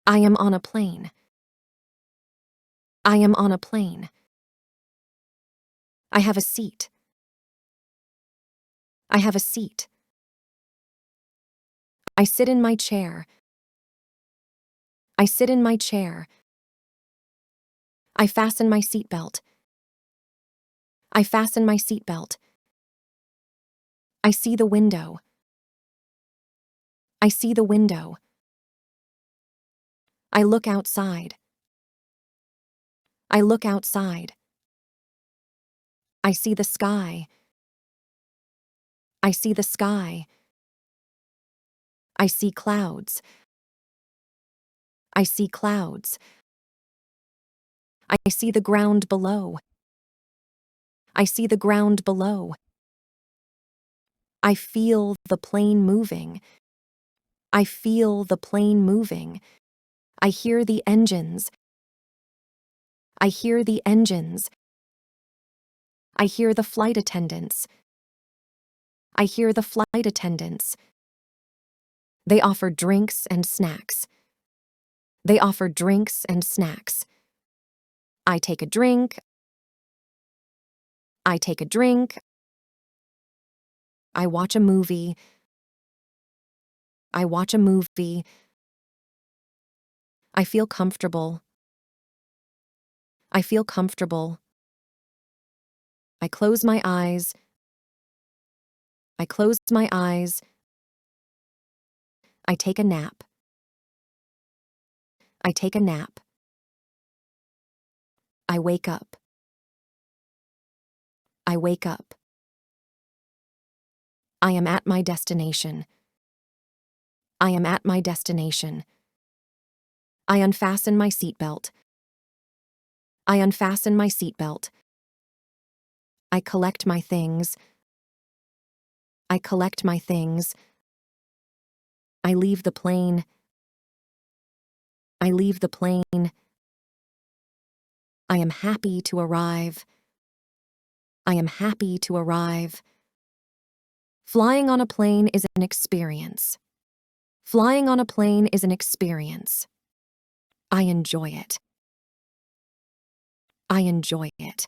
I am on a plane. I am on a plane. I have a seat. I have a seat. I sit in my chair. I sit in my chair. I fasten my seatbelt. I fasten my seatbelt. I see the window. I see the window. I look outside. I look outside. I see the sky. I see the sky. I see clouds. I see clouds. I see the ground below. I see the ground below. I feel the plane moving. I feel the plane moving. I hear the engines. I hear the engines. I hear the flight attendants. I hear the flight attendants. They offer drinks and snacks. They offer drinks and snacks. I take a drink. I take a drink. I watch a movie. I watch a movie. I feel comfortable. I feel comfortable. I close my eyes. I close my eyes. I take a nap. I take a nap. I wake up. I wake up. I am at my destination. I am at my destination. I unfasten my seatbelt. I unfasten my seatbelt. I collect my things. I collect my things. I leave the plane. I leave the plane. I am happy to arrive. I am happy to arrive. Flying on a plane is an experience. Flying on a plane is an experience. I enjoy it. I enjoy it.